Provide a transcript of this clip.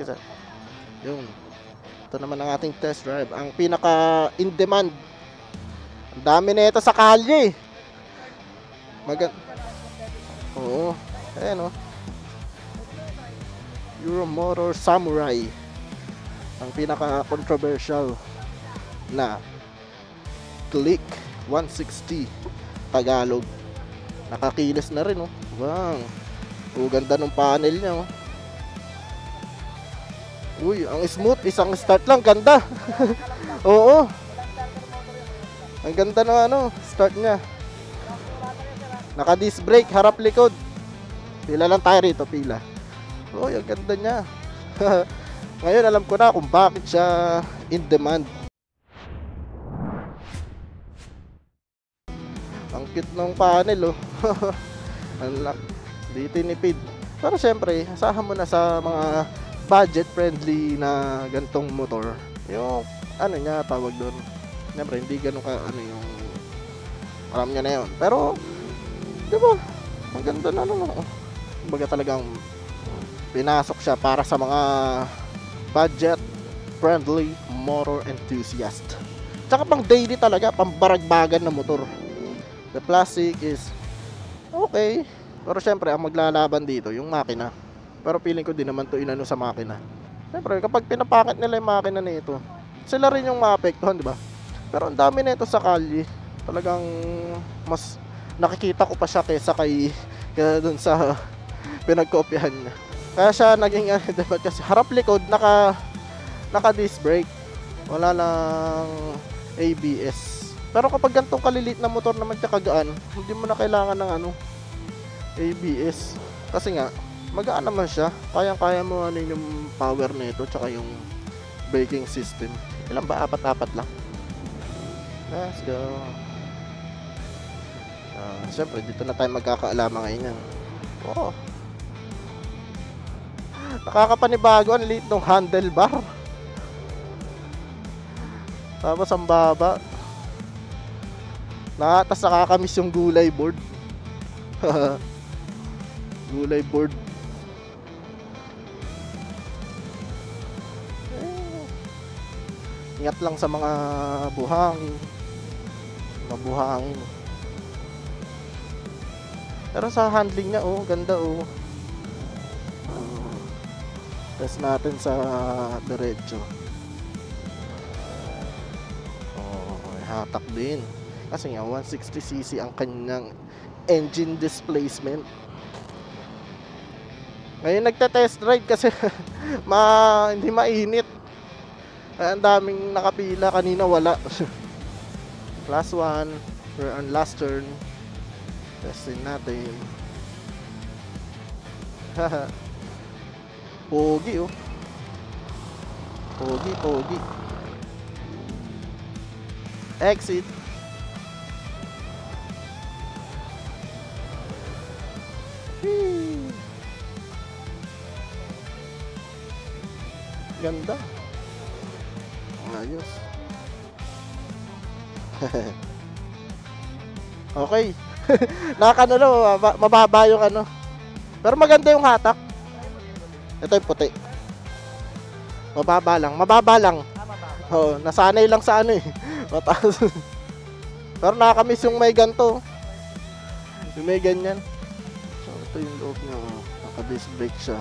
Kasi, yun. Ito naman ang ating test drive. Ang pinaka in demand. Ang dami na ito sa kalye. Oo. Ayan o. Euromotor Samurai. Ang pinaka controversial na Click 160 Tagalog. Nakakilos na rin, oh. Wow. Ganda ng panel niya, oh. Uy, ang smooth. Isang start lang. Ganda. Oo. Ang ganda ng start niya. Naka-disc brake, harap likod. Pila lang tayo rito, pila. Uy, ang ganda niya. Ngayon, alam ko na kung bakit siya in demand. Ang cute ng panel, oh. Di tinipid. Pero syempre, asahan mo na sa mga budget friendly na gantong motor. Yung niya tawag doon. Syempre, hindi ganun ka yung alam niya na yun. Pero, di ba? Ang ganda na Kumbaga talagang pinasok siya para sa mga budget friendly motor enthusiast. Tsaka pang daily talaga, pang baragbagan na motor. The plastic is okay. Pero syempre, ang maglalaban dito, yung makina. Pero feeling ko din naman to inano sa makina. Syempre, kapag pinapakit nila yung makina nito, sila rin yung maapektuhan, di ba? Pero ang dami nito sa kalye. Talagang mas nakikita ko pa siya kaysa dun sa pinagkopyahan niya. Kaya siya naging diba, kasi harap likod naka disc brake. Wala lang ABS. Pero kapag gantong kalilit na motor naman kagaan, hindi mo na kailangan ng ABS. Kasi nga magaan naman siya. Kayang-kaya mo yung power nito tsaka yung braking system. Ilan ba? 4 lang. Let's go. Siyempre, dito na tayo magkakaalaman ngayon yan. Oh. Nakakapanibago. Ang liit ng handlebar. Tapos ang baba. Tas nakakamiss yung gulay board. Gulay board. Ingat lang sa mga buhangin. Mabuhangin. Pero sa handling niya, ganda, test natin sa diretso. Hatak din. Kasi nga 160cc ang kanyang engine displacement. Ngayon nagte-test ride kasi hindi mainit. Ang daming nakapila, kanina wala. Class 1, we're on last turn. Testing natin. Pogi, oh. Pogi. Exit. Ganda. Ayos. Okay. Mababa yung Pero maganda yung hatak. Ito yung puti. Mababa lang. Oo, nasanay lang sa mataas. Pero nakakamiss yung may ganto. Yung may ganyan. So, ito yung loob niya. Naka-disc brake siya.